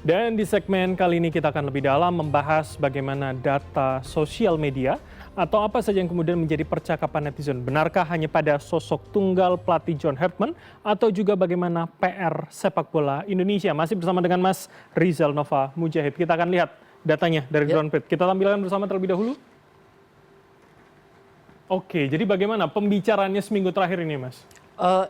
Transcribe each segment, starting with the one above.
Dan di segmen kali ini kita akan lebih dalam membahas bagaimana data sosial media atau apa saja yang kemudian menjadi percakapan netizen. Benarkah hanya pada sosok tunggal pelatih John Herdman atau juga bagaimana PR sepak bola Indonesia? Masih bersama dengan Mas Rizal Nova Mujahid. Kita akan lihat datanya dari Drone Pit. Kita tampilkan bersama terlebih dahulu. Oke, jadi bagaimana pembicaraannya seminggu terakhir ini, Mas?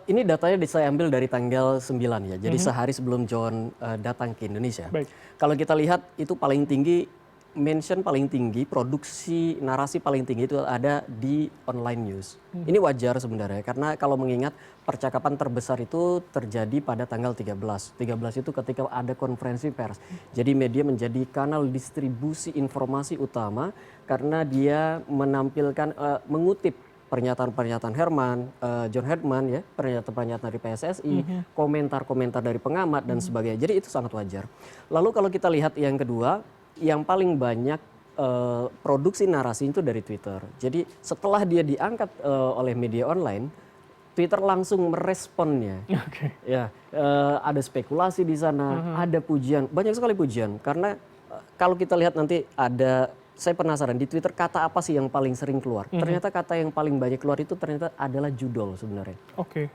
Ini datanya saya ambil dari tanggal 9 ya, jadi sehari sebelum John datang ke Indonesia. Baik. Kalau kita lihat itu paling tinggi, mention paling tinggi, produksi narasi paling tinggi itu ada di online news. Ini wajar sebenarnya, karena kalau mengingat percakapan terbesar itu terjadi pada tanggal 13. 13 itu ketika ada konferensi pers. Jadi media menjadi kanal distribusi informasi utama karena dia menampilkan, mengutip pernyataan-pernyataan John Herdman ya, pernyataan-pernyataan dari PSSI, komentar-komentar dari pengamat dan sebagainya. Jadi itu sangat wajar. Lalu kalau kita lihat yang kedua, yang paling banyak produksi narasi itu dari Twitter. Jadi setelah dia diangkat oleh media online, Twitter langsung meresponnya. Ya, ada spekulasi di sana, ada pujian, banyak sekali pujian. Karena kalau kita lihat nanti ada, saya penasaran di Twitter kata apa sih yang paling sering keluar? Ternyata kata yang paling banyak keluar itu ternyata adalah judol sebenarnya. Oke.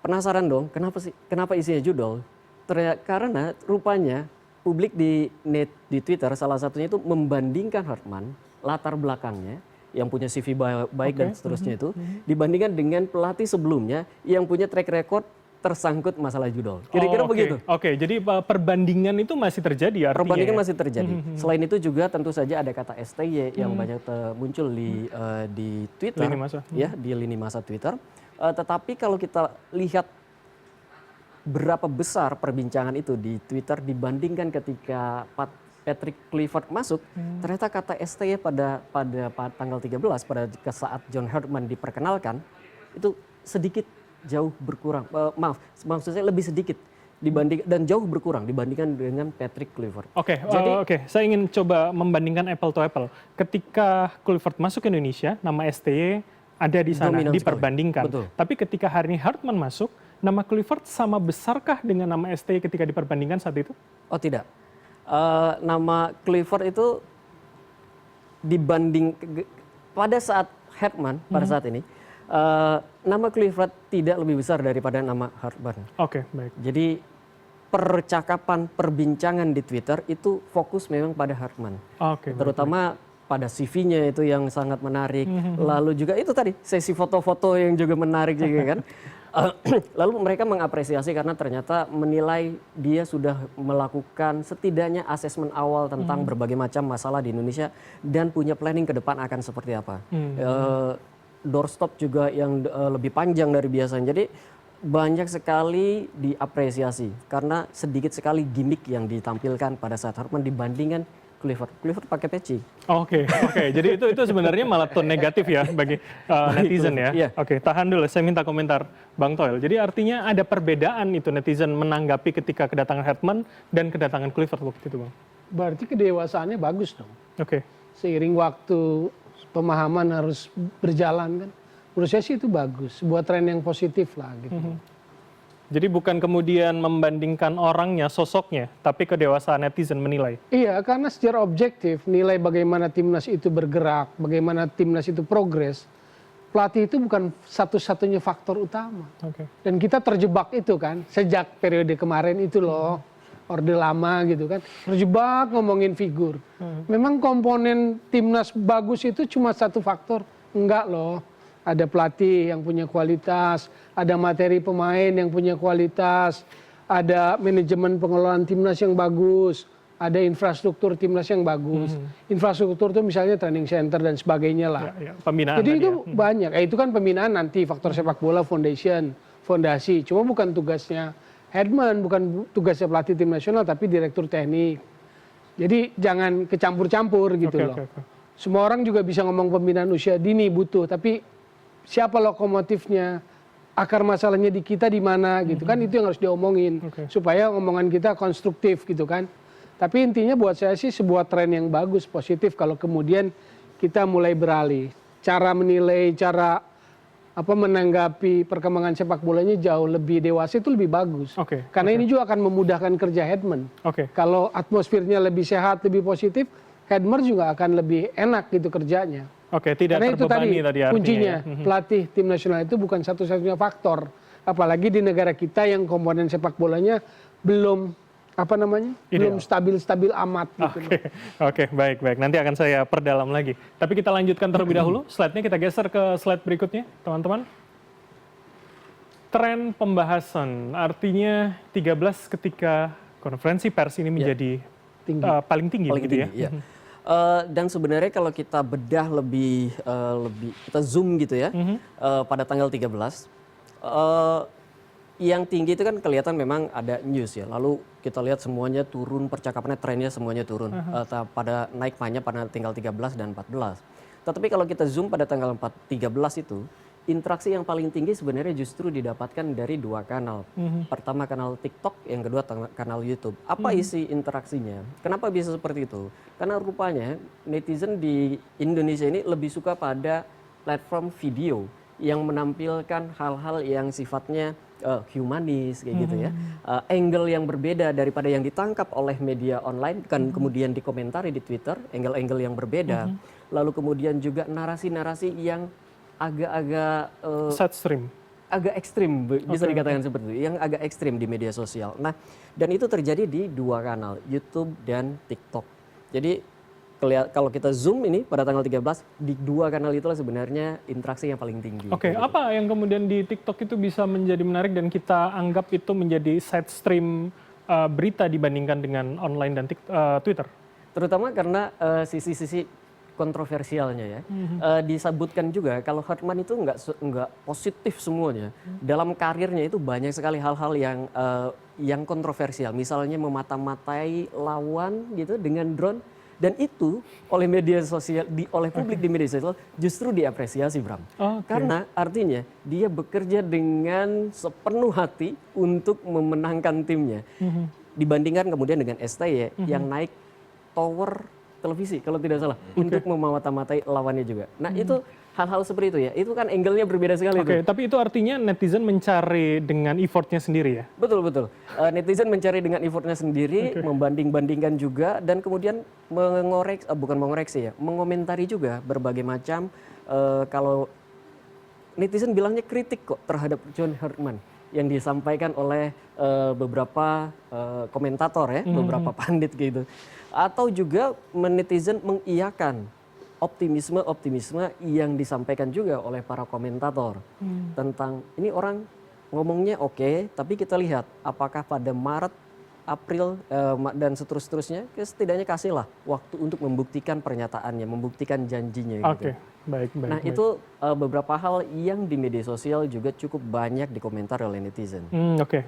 Penasaran dong, kenapa isinya judol? Karena rupanya publik di Twitter salah satunya itu membandingkan Herdman, latar belakangnya yang punya CV baik dan seterusnya itu dibandingkan dengan pelatih sebelumnya yang punya track record tersangkut masalah judol. Kira-kira begitu. Oke, jadi perbandingan itu masih terjadi artinya. Perbandingan masih terjadi. Selain itu juga tentu saja ada kata STY yang banyak muncul di Twitter, ya, di lini masa Twitter. Tetapi kalau kita lihat berapa besar perbincangan itu di Twitter dibandingkan ketika Patrick Kluivert masuk, ternyata kata STY pada tanggal 13 pada saat John Herdman diperkenalkan itu sedikit jauh berkurang, maksud saya lebih sedikit dan jauh berkurang dibandingkan dengan Patrick Kluivert. Oke, saya ingin coba membandingkan apple to apple. Ketika Kluivert masuk ke Indonesia, nama STY ada di sana, diperbandingkan. Betul. Tapi ketika hari ini Herdman masuk, nama Kluivert sama besarkah dengan nama STY ketika diperbandingkan saat itu? Oh tidak, nama Kluivert itu dibanding pada saat Herdman pada saat ini. Nama Kluivert tidak lebih besar daripada nama Herdman. Oke, baik. Jadi percakapan, perbincangan di Twitter itu fokus memang pada Herdman. Oke. Terutama pada CV-nya itu yang sangat menarik. Lalu juga itu tadi sesi foto-foto yang juga menarik juga kan. Lalu mereka mengapresiasi karena ternyata menilai dia sudah melakukan setidaknya asesmen awal tentang berbagai macam masalah di Indonesia dan punya planning ke depan akan seperti apa. Doorstop juga yang lebih panjang dari biasanya. Jadi banyak sekali diapresiasi karena sedikit sekali gimmick yang ditampilkan pada saat Herdman dibandingkan Kluivert pakai peci. Oke. Jadi itu sebenarnya malah tone negatif ya bagi netizen ya. Iya. Oke, tahan dulu. Saya minta komentar Bang Toel. Jadi artinya ada perbedaan itu netizen menanggapi ketika kedatangan Herdman dan kedatangan Kluivert waktu itu, Bang. Berarti kedewasaannya bagus dong. Oke. Seiring waktu pemahaman harus berjalan kan. Menurut saya sih itu bagus, sebuah tren yang positif lah gitu. Jadi bukan kemudian membandingkan orangnya, sosoknya, tapi kedewasaan netizen menilai. Iya, karena secara objektif nilai bagaimana timnas itu bergerak, bagaimana timnas itu progres, pelatih itu bukan satu-satunya faktor utama. Dan kita terjebak itu kan, sejak periode kemarin itu loh, Orde Lama gitu kan, terjebak ngomongin figur. Memang komponen timnas bagus itu cuma satu faktor, enggak loh. Ada pelatih yang punya kualitas, ada materi pemain yang punya kualitas, ada manajemen pengelolaan timnas yang bagus, ada infrastruktur timnas yang bagus. Infrastruktur itu misalnya training center dan sebagainya lah. Pembinaan. Jadi itu banyak. Itu kan pembinaan nanti faktor sepak bola fondasi. Cuma bukan tugasnya Herdman, bukan tugasnya pelatih tim nasional, tapi direktur teknik. Jadi jangan kecampur-campur gitu loh. Semua orang juga bisa ngomong pembinaan usia dini butuh, tapi siapa lokomotifnya, akar masalahnya di kita di mana gitu kan, itu yang harus diomongin supaya omongan kita konstruktif gitu kan. Tapi intinya buat saya sih sebuah tren yang bagus, positif kalau kemudian kita mulai beralih cara menilai, cara menanggapi perkembangan sepak bolanya jauh lebih dewasa, itu lebih bagus. Karena ini juga akan memudahkan kerja headman. Kalau atmosfernya lebih sehat, lebih positif, headman juga akan lebih enak gitu kerjanya. Tidak karena itu tadi artinya, kuncinya ya. Pelatih tim nasional itu bukan satu-satunya faktor. Apalagi di negara kita yang komponen sepak bolanya belum belum stabil amat gitu. Baik. Nanti akan saya perdalam lagi. Tapi kita lanjutkan terlebih dahulu. Slide-nya kita geser ke slide berikutnya, teman-teman. Tren pembahasan, artinya 13 ketika konferensi pers ini menjadi paling tinggi. Ya. Dan sebenarnya kalau kita bedah lebih kita zoom gitu ya, pada tanggal 13, yang tinggi itu kan kelihatan memang ada news ya. Lalu kita lihat semuanya turun, percakapannya, trennya semuanya turun. Pada naik banyak pada tanggal 13 dan 14. Tetapi kalau kita zoom pada tanggal 13 itu, interaksi yang paling tinggi sebenarnya justru didapatkan dari dua kanal. Pertama kanal TikTok, yang kedua kanal YouTube. Apa isi interaksinya? Kenapa bisa seperti itu? Karena rupanya netizen di Indonesia ini lebih suka pada platform video yang menampilkan hal-hal yang sifatnya humanis kayak gitu ya, angle yang berbeda daripada yang ditangkap oleh media online, kan kemudian dikomentari di Twitter, angle-angle yang berbeda, lalu kemudian juga narasi-narasi yang agak-agak side stream, agak ekstrim, bisa dikatakan seperti itu, yang agak ekstrim di media sosial. Nah, dan itu terjadi di dua kanal, YouTube dan TikTok. Jadi kalau kita zoom ini pada tanggal 13, di dua kanal itulah sebenarnya interaksi yang paling tinggi. Apa yang kemudian di TikTok itu bisa menjadi menarik dan kita anggap itu menjadi side stream berita dibandingkan dengan online dan Twitter? Terutama karena sisi-sisi kontroversialnya ya. Disebutkan juga kalau Hotman itu nggak positif semuanya. Dalam karirnya itu banyak sekali hal-hal yang kontroversial. Misalnya memata-matai lawan gitu dengan drone. Dan itu oleh media sosial, oleh publik di media sosial justru diapresiasi, Bram. Karena artinya dia bekerja dengan sepenuh hati untuk memenangkan timnya. Dibandingkan kemudian dengan STY yang naik tower televisi kalau tidak salah untuk memata-matai lawannya juga. Nah itu hal-hal seperti itu ya, itu kan angle-nya berbeda sekali. Tapi itu artinya netizen mencari dengan effortnya sendiri ya? Betul. Netizen mencari dengan effortnya sendiri, membanding-bandingkan juga, dan kemudian mengomentari juga berbagai macam, kalau netizen bilangnya kritik kok terhadap John Herdman yang disampaikan oleh beberapa komentator ya, beberapa pandit gitu. Atau juga netizen mengiyakan optimisme yang disampaikan juga oleh para komentator tentang ini orang ngomongnya oke, tapi kita lihat apakah pada Maret, April dan seterusnya setidaknya kasihlah waktu untuk membuktikan pernyataannya, membuktikan janjinya gitu. Baik. Itu beberapa hal yang di media sosial juga cukup banyak dikomentar oleh netizen.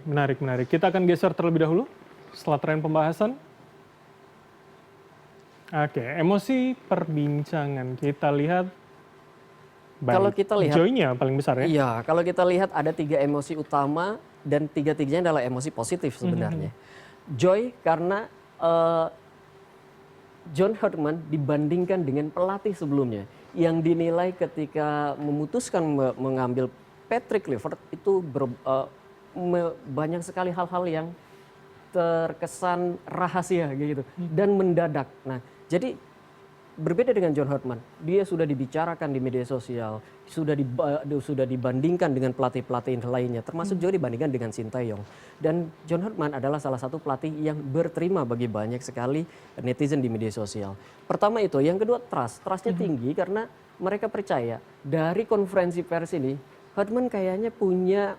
Menarik. Kita akan geser terlebih dahulu setelah tren pembahasan. Emosi perbincangan kita lihat. Kalau kita lihat joy-nya paling besar ya. Iya, kalau kita lihat ada 3 emosi utama dan 3-tiganya adalah emosi positif sebenarnya. Joy karena John Herdman dibandingkan dengan pelatih sebelumnya yang dinilai ketika memutuskan mengambil Patrick Kluivert itu banyak sekali hal-hal yang terkesan rahasia gitu dan mendadak. Nah, jadi berbeda dengan John Herdman, dia sudah dibicarakan di media sosial, sudah dibandingkan dengan pelatih-pelatih lainnya, termasuk juga dibandingkan dengan Sintayong. Dan John Herdman adalah salah satu pelatih yang berterima bagi banyak sekali netizen di media sosial. Pertama itu, yang kedua trustnya tinggi karena mereka percaya dari konferensi pers ini, Herdman kayaknya punya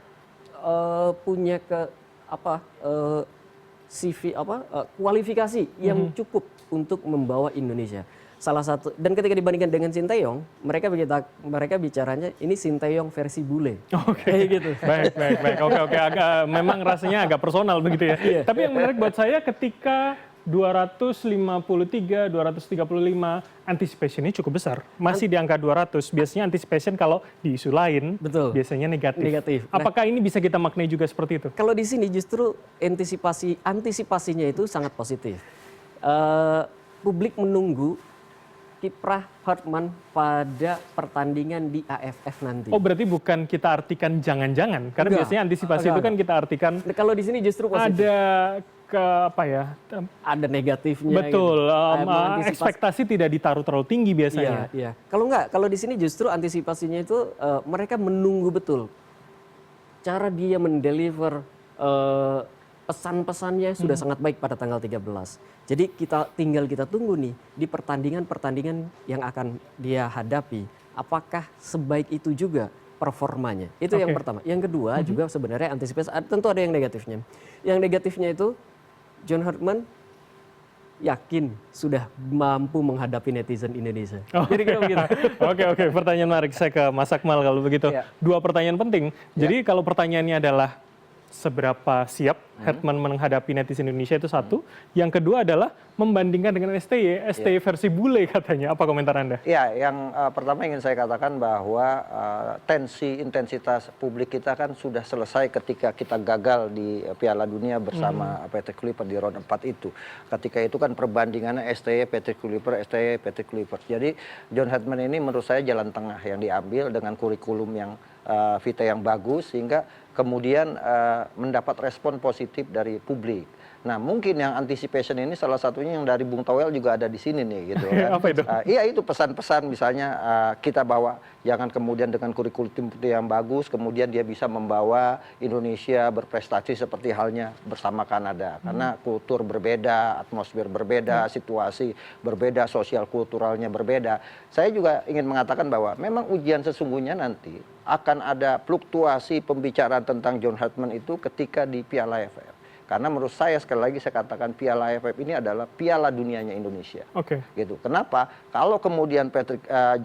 kualifikasi yang cukup untuk membawa Indonesia. Salah satu, dan ketika dibandingkan dengan Sintayong, mereka bicaranya ini Sintayong versi bule. Kayak gitu. Baik. Oke. Memang rasanya agak personal begitu ya. Tapi yang menarik buat saya ketika 253, 235 anticipation-nya cukup besar. Masih di angka 200. Biasanya anticipation kalau di isu lain biasanya negatif. Apakah ini bisa kita maknai juga seperti itu? Kalau di sini justru antisipasinya itu sangat positif. Publik menunggu kiprah Hartman pada pertandingan di AFF nanti. Oh, berarti bukan kita artikan jangan-jangan, karena Enggak. biasanya antisipasi itu kan kita artikan Kalau di sini justru positif. ada apa ya? Ada negatifnya. Betul, Mengantisipasi. ekspektasi tidak ditaruh terlalu tinggi biasanya. Iya. Kalau di sini justru antisipasinya itu mereka menunggu betul cara dia mendeliver pesan-pesannya sudah sangat baik pada tanggal 13. Jadi tinggal kita tunggu nih di pertandingan-pertandingan yang akan dia hadapi, apakah sebaik itu juga performanya. Itu yang pertama. Yang kedua juga sebenarnya antisipasi tentu ada yang negatifnya. Yang negatifnya itu John Hartman yakin sudah mampu menghadapi netizen Indonesia. Jadi kira begitu. Oke, pertanyaan menarik. Saya ke Mas Akmal kalau begitu. Iya. Dua pertanyaan penting. Jadi kalau pertanyaannya adalah seberapa siap Hartman menghadapi netizen Indonesia itu satu. Yang kedua adalah membandingkan dengan STY versi bule katanya. Apa komentar Anda? Ya, yang pertama ingin saya katakan bahwa intensitas publik kita kan sudah selesai ketika kita gagal di Piala Dunia bersama Patrick Kluivert di round 4 itu. Ketika itu kan perbandingannya STY, Patrick Kluivert, STY, Patrick Kluivert. Jadi John Hartman ini menurut saya jalan tengah yang diambil dengan kurikulum yang vita yang bagus sehingga kemudian mendapat respon positif dari publik. Nah, mungkin yang anticipation ini salah satunya yang dari Bung Toel juga ada di sini nih gitu kan. Apa itu? Iya, itu pesan-pesan misalnya kita bawa jangan kemudian dengan kurikulum yang bagus kemudian dia bisa membawa Indonesia berprestasi seperti halnya bersama Kanada. Karena kultur berbeda, atmosfer berbeda, situasi berbeda, sosial kulturalnya berbeda. Saya juga ingin mengatakan bahwa memang ujian sesungguhnya nanti akan ada fluktuasi pembicaraan tentang John Hartman itu ketika di Piala AFF. Karena menurut saya sekali lagi saya katakan Piala AFF ini adalah Piala Dunianya Indonesia. Oke. Gitu. Kenapa? Kalau kemudian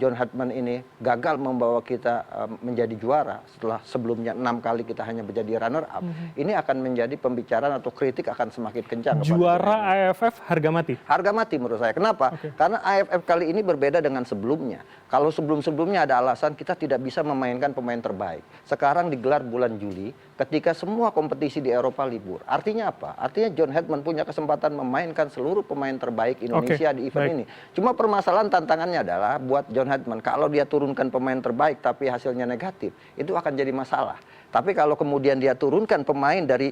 John Hartman ini gagal membawa kita menjadi juara setelah sebelumnya 6 kali kita hanya menjadi runner up, ini akan menjadi pembicaraan atau kritik akan semakin kencang. Juara AFF harga mati. Harga mati menurut saya. Kenapa? Karena AFF kali ini berbeda dengan sebelumnya. Kalau sebelum-sebelumnya ada alasan kita tidak bisa memainkan pemain terbaik. Sekarang digelar bulan Juli ketika semua kompetisi di Eropa libur. Artinya apa? Artinya John Hartman punya kesempatan memainkan seluruh pemain terbaik Indonesia di event ini. Cuma permasalahan tantangannya adalah buat John Hartman kalau dia turunkan pemain terbaik tapi hasilnya negatif, itu akan jadi masalah. Tapi kalau kemudian dia turunkan pemain dari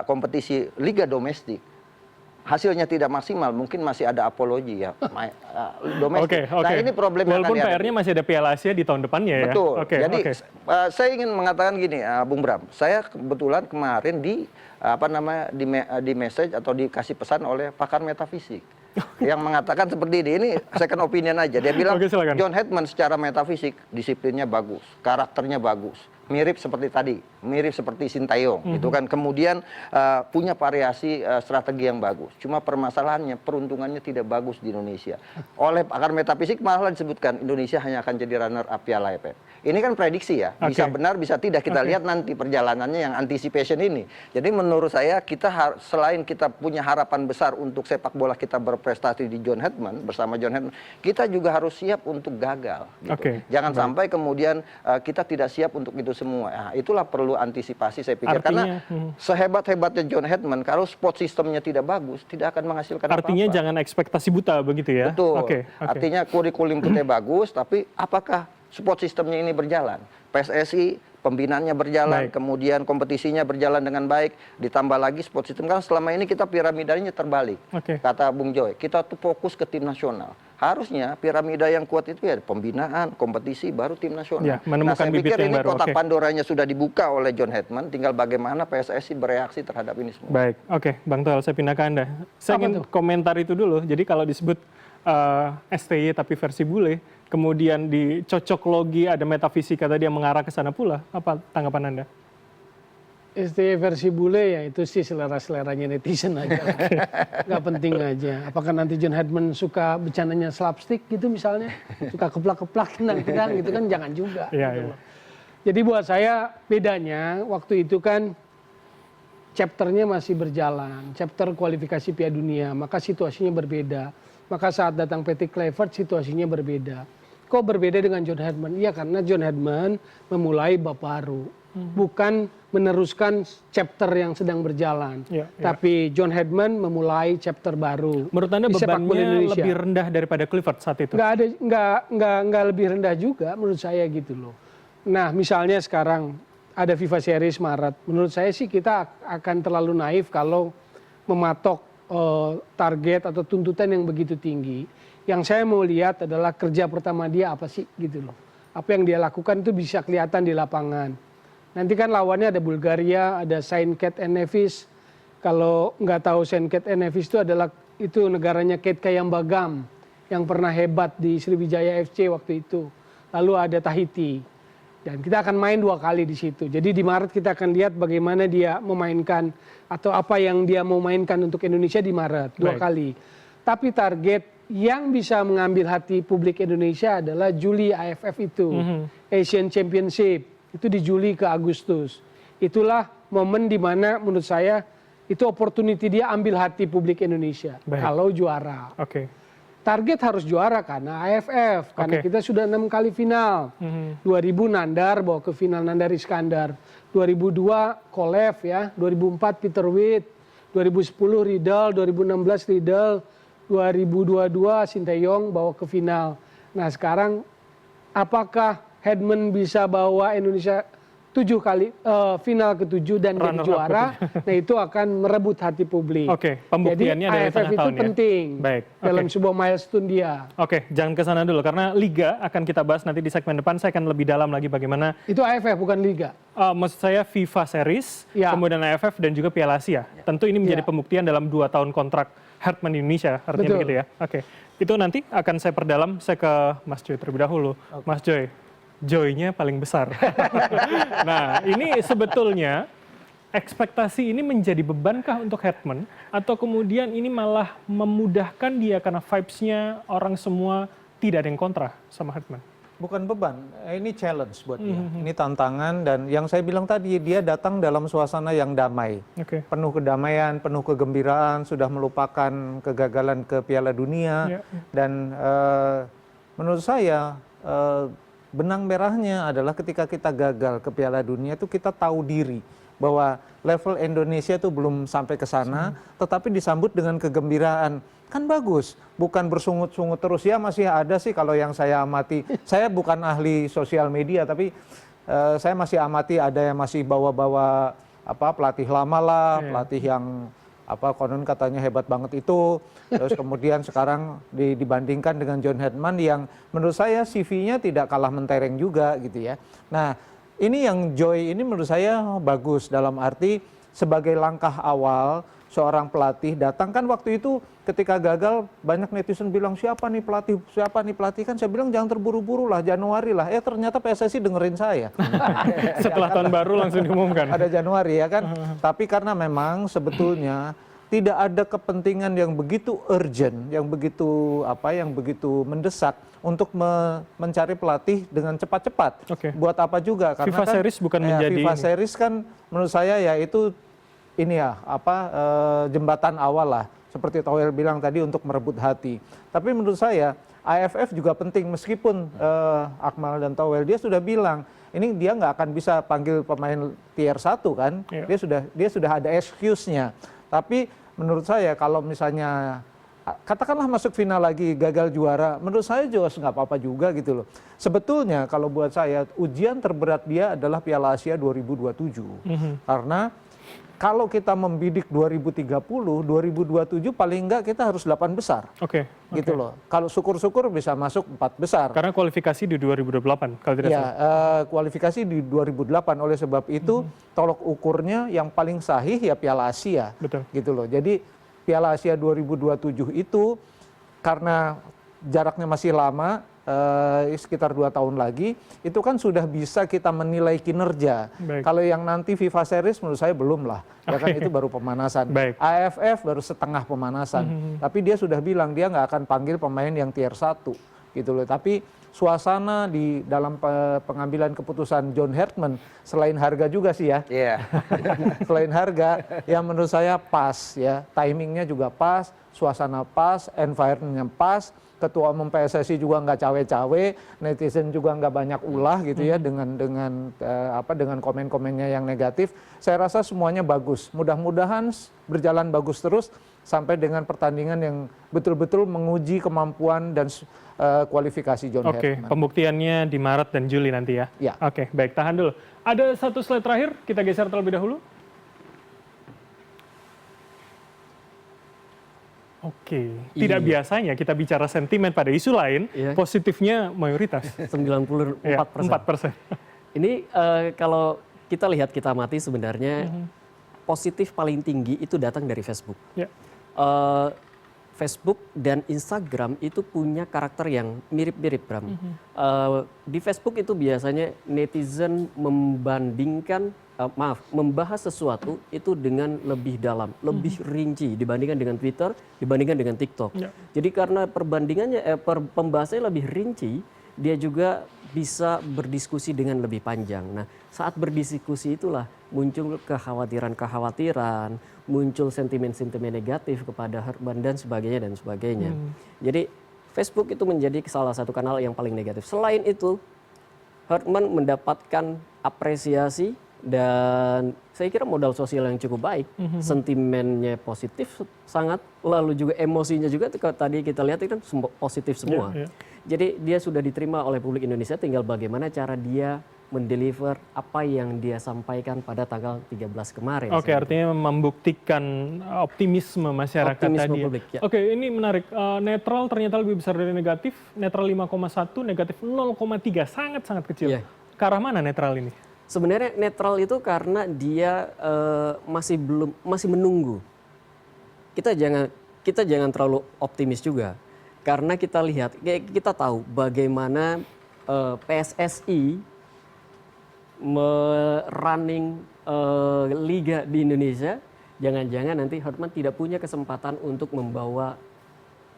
kompetisi liga domestik, hasilnya tidak maksimal, mungkin masih ada apologi ya domestik. Nah, ini problem yang walaupun PR-nya masih ada Piala Asia di tahun depannya ya. Betul. Jadi saya ingin mengatakan gini, Bung Bram, saya kebetulan kemarin di message atau dikasih pesan oleh pakar metafisik yang mengatakan seperti ini second opinion aja. Dia bilang John Hartman secara metafisik disiplinnya bagus, karakternya bagus, mirip seperti tadi, mirip seperti Sintayong, gitu kan. Kemudian punya variasi strategi yang bagus. Cuma permasalahannya peruntungannya tidak bagus di Indonesia. Oleh pakar metafisik malah disebutkan Indonesia hanya akan jadi runner up Piala AFF. Ini kan prediksi ya, bisa benar bisa tidak, kita lihat nanti perjalanannya yang anticipation ini. Jadi menurut saya kita selain kita punya harapan besar untuk sepak bola kita berprestasi di John Hartman bersama John Hartman, kita juga harus siap untuk gagal. Gitu. Jangan sampai kemudian kita tidak siap untuk itu semua. Nah, itulah perlu antisipasi saya pikir. Karena sehebat-hebatnya John Hartman, kalau sport sistemnya tidak bagus, tidak akan menghasilkan apa-apa. Artinya jangan ekspektasi buta begitu ya? Betul. Artinya kurikulum kita bagus, tapi apakah support sistemnya ini berjalan? PSSI pembinaannya berjalan, kemudian kompetisinya berjalan dengan baik, ditambah lagi sport system. Kan selama ini kita piramidanya terbalik. Kata Bung Joy, kita tuh fokus ke tim nasional. Harusnya piramida yang kuat itu ya pembinaan, kompetisi, baru tim nasional. Nah, saya pikir ini kotak Pandoranya sudah dibuka oleh John Hartman, tinggal bagaimana PSSI bereaksi terhadap ini semua. Baik, Bang Toel, saya pindah ke Anda. Saya ingin komentar itu dulu. Jadi kalau disebut STY tapi versi bule, kemudian di cocok logi ada metafisika tadi yang mengarah ke sana pula, apa tanggapan Anda? STY versi bule ya itu sih selera-seleranya netizen aja. Nggak penting aja. Apakah nanti John Hartman suka bercandanya slapstick gitu misalnya? Suka keplak-keplak, tendang-tendang gitu kan, jangan juga. Gitu. Jadi buat saya bedanya waktu itu kan chapternya masih berjalan. Chapter kualifikasi Piala Dunia, maka situasinya berbeda. Maka saat datang Patrick Kluivert situasinya berbeda. kok berbeda dengan John Hedman? Iya, karena John Hedman memulai bab baru, bukan meneruskan chapter yang sedang berjalan. Tapi John Hedman memulai chapter baru. Menurut Anda di sepak bola bebannya Indonesia. lebih rendah daripada Clifford saat itu? Nggak lebih rendah juga menurut saya gitu loh. Nah, misalnya sekarang ada FIFA Series Maret. Menurut saya sih kita akan terlalu naif kalau mematok target atau tuntutan yang begitu tinggi. Yang saya mau lihat adalah kerja pertama dia apa sih gitu loh. Apa yang dia lakukan itu bisa kelihatan di lapangan. Nanti kan lawannya ada Bulgaria, ada Saint Kitts and Nevis. Kalau nggak tahu Saint Kitts and Nevis itu negaranya Kate Kayambagam yang pernah hebat di Sriwijaya FC waktu itu. Lalu ada Tahiti. Dan kita akan main 2 kali di situ. Jadi di Maret kita akan lihat bagaimana dia memainkan atau apa yang dia mau mainkan untuk Indonesia di Maret 2 kali. Tapi target yang bisa mengambil hati publik Indonesia adalah Juli AFF itu, Asian Championship. Itu di Juli ke Agustus. Itulah momen di mana menurut saya itu opportunity dia ambil hati publik Indonesia. Kalau juara. Target harus juara karena AFF. Karena kita sudah 6 kali final. 2000 Nandar bawa ke final Nandar Iskandar. 2002 Kolev ya. 2004 Peter Witt. 2010 Riedel. 2016 Riedel. 2022 Sinteyong bawa ke final. Nah sekarang apakah Hedman bisa bawa Indonesia 7 kali final ke-7 dan jadi juara, nah itu akan merebut hati publik. Pembuktiannya jadi dari AFF tengah itu tahun penting dalam sebuah milestone dia. Jangan ke sana dulu karena Liga akan kita bahas nanti di segmen depan. Saya akan lebih dalam lagi bagaimana. Itu AFF bukan Liga. Maksud saya FIFA Series, kemudian AFF dan juga Piala Asia. Tentu ini menjadi pembuktian dalam 2 tahun kontrak Hedman di Indonesia, artinya begitu ya. Itu nanti akan saya perdalam. Saya ke Mas Joy terlebih dahulu. Mas Joy. Joy-nya paling besar. Nah, ini sebetulnya ekspektasi ini menjadi bebankah untuk Hedman atau kemudian ini malah memudahkan dia karena vibes-nya orang semua tidak ada yang kontra sama Hedman? Bukan beban, ini challenge buat dia. Ini tantangan dan yang saya bilang tadi dia datang dalam suasana yang damai. Penuh kedamaian, penuh kegembiraan, sudah melupakan kegagalan ke Piala Dunia dan menurut saya benang merahnya adalah ketika kita gagal ke Piala Dunia itu kita tahu diri bahwa level Indonesia itu belum sampai ke sana, tetapi disambut dengan kegembiraan. Kan bagus, bukan bersungut-sungut terus. Ya masih ada sih kalau yang saya amati. Saya bukan ahli sosial media, tapi saya masih amati ada yang masih bawa-bawa pelatih lama lah, pelatih yang konon katanya hebat banget itu. Terus kemudian sekarang dibandingkan dengan John Hedman yang menurut saya CV-nya tidak kalah mentereng juga gitu ya. Nah ini yang Joy ini menurut saya bagus dalam arti sebagai langkah awal seorang pelatih datang. Kan waktu itu ketika gagal banyak netizen bilang siapa nih pelatih kan saya bilang jangan terburu-buru lah, Januari lah. Ternyata PSSI dengerin saya. Setelah tahun baru langsung diumumkan. Ada Januari ya kan. Tapi karena memang sebetulnya tidak ada kepentingan yang begitu urgent, yang begitu mendesak untuk mencari pelatih dengan cepat-cepat. Buat apa juga? Karena FIFA Series bukan menjadi FIFA Series kan menurut saya ya itu jembatan awal lah. Seperti Towel bilang tadi untuk merebut hati. Tapi menurut saya AFF juga penting meskipun Akmal dan Towel dia sudah bilang ini dia nggak akan bisa panggil pemain tier 1 kan. Dia sudah ada excuse-nya. Tapi menurut saya kalau misalnya katakanlah masuk final lagi gagal juara, menurut saya juga nggak apa-apa juga gitu loh. Sebetulnya kalau buat saya ujian terberat dia adalah Piala Asia 2027. Karena kalau kita membidik 2030, 2027 paling enggak kita harus 8 besar. Gitu loh. Kalau syukur-syukur bisa masuk 4 besar. Karena kualifikasi di 2028 kalau tidak salah. Kualifikasi di 2008 oleh sebab itu tolok ukurnya yang paling sahih ya Piala Asia. Gitu loh. Jadi Piala Asia 2027 itu karena jaraknya masih lama, sekitar 2 tahun lagi, itu kan sudah bisa kita menilai kinerja. Kalau yang nanti FIFA Series menurut saya belum lah, ya kan itu baru pemanasan. AFF baru setengah pemanasan, tapi dia sudah bilang dia nggak akan panggil pemain yang tier 1, gitu loh. Tapi suasana di dalam pengambilan keputusan John Hedman, selain harga juga sih ya, selain harga, yang menurut saya pas ya, timingnya juga pas, suasana pas, environmentnya pas. Ketua Umum PSSI juga nggak cawe-cawe, netizen juga nggak banyak ulah gitu ya dengan komen-komennya yang negatif. Saya rasa semuanya bagus. Mudah-mudahan berjalan bagus terus sampai dengan pertandingan yang betul-betul menguji kemampuan dan kualifikasi John Herman. Pembuktiannya di Maret dan Juli nanti ya. Ya. Oke, baik, tahan dulu. Ada satu slide terakhir, kita geser terlebih dahulu. Oke, tidak biasanya kita bicara sentimen pada isu lain, positifnya mayoritas. 94%. Ya, 4%. Ini kalau kita lihat, kita amati sebenarnya positif paling tinggi itu datang dari Facebook. Ya. Facebook dan Instagram itu punya karakter yang mirip-mirip, Bram. Di Facebook itu biasanya netizen membahas sesuatu itu dengan lebih dalam, lebih rinci dibandingkan dengan Twitter, dibandingkan dengan TikTok. Ya. Jadi karena pembahasannya lebih rinci, dia juga bisa berdiskusi dengan lebih panjang. Nah, saat berdiskusi itulah muncul kekhawatiran-kekhawatiran, muncul sentimen-sentimen negatif kepada Herman dan sebagainya. Jadi Facebook itu menjadi salah satu kanal yang paling negatif. Selain itu, Herman mendapatkan apresiasi dan saya kira modal sosial yang cukup baik, sentimennya positif sangat, lalu juga emosinya juga tadi kita lihat itu kan positif semua. Jadi dia sudah diterima oleh publik Indonesia, tinggal bagaimana cara dia mendeliver apa yang dia sampaikan pada tanggal 13 kemarin. Oke, artinya membuktikan optimisme masyarakat tadi. Publik, ya. Oke, ini menarik. Netral ternyata lebih besar dari negatif. Netral 5,1, negatif 0,3, sangat-sangat kecil. Iya. Ke arah mana netral ini? Sebenarnya netral itu karena dia masih menunggu. Kita jangan terlalu optimis juga, karena kita lihat, kita tahu bagaimana PSSI running liga di Indonesia. Jangan-jangan nanti Herman tidak punya kesempatan untuk membawa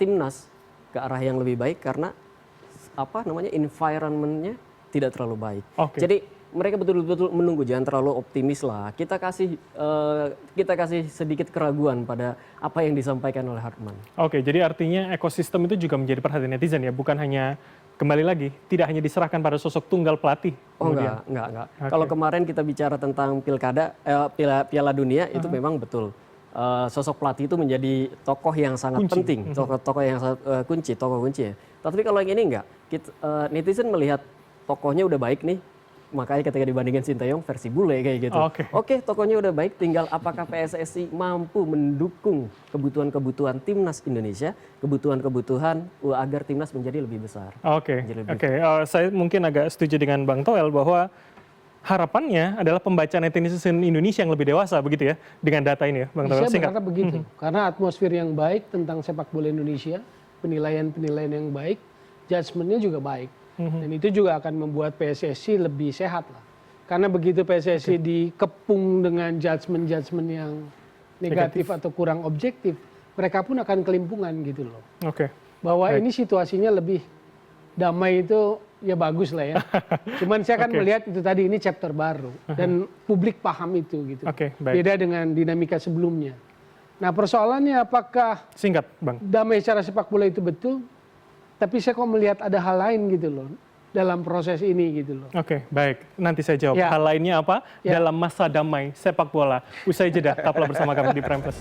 timnas ke arah yang lebih baik karena environment-nya tidak terlalu baik. Jadi mereka betul-betul menunggu, jangan terlalu optimis lah. Kita kasih sedikit keraguan pada apa yang disampaikan oleh Herman. Oke, jadi artinya ekosistem itu juga menjadi perhatian netizen ya, bukan hanya kembali lagi tidak hanya diserahkan pada sosok tunggal pelatih. Enggak. Okay. Kalau kemarin kita bicara tentang Piala Dunia itu memang betul. Sosok pelatih itu menjadi tokoh yang sangat penting, tokoh yang sangat tokoh kunci ya. Tapi kalau yang ini enggak, netizen melihat tokohnya udah baik nih. Makanya ketika dibandingkan Sinteyong versi bule kayak gitu. Oke, tokohnya udah baik, tinggal apakah PSSI mampu mendukung kebutuhan-kebutuhan timnas Indonesia, kebutuhan-kebutuhan agar timnas menjadi lebih besar. Saya mungkin agak setuju dengan Bang Toel bahwa harapannya adalah pembaca netizen Indonesia yang lebih dewasa begitu ya dengan data ini ya, Bang Toel. Saya berharap begitu, karena atmosfer yang baik tentang sepak bola Indonesia, penilaian-penilaian yang baik, judgement-nya juga baik. Dan itu juga akan membuat PSSI lebih sehat lah. Karena begitu PSSI dikepung dengan judgement-judgement yang negatif atau kurang objektif, mereka pun akan kelimpungan gitu loh. Bahwa ini situasinya lebih damai itu ya bagus lah ya. Cuman saya akan melihat itu tadi, ini chapter baru. Dan publik paham itu gitu. Beda dengan dinamika sebelumnya. Nah persoalannya apakah singkat Bang, damai secara sepak bola itu betul? Tapi saya kok melihat ada hal lain gitu loh dalam proses ini gitu loh. Baik. Nanti saya jawab. Hal lainnya apa dalam masa damai sepak bola. Usai jeda, tetaplah bersama kami di Prime Plus.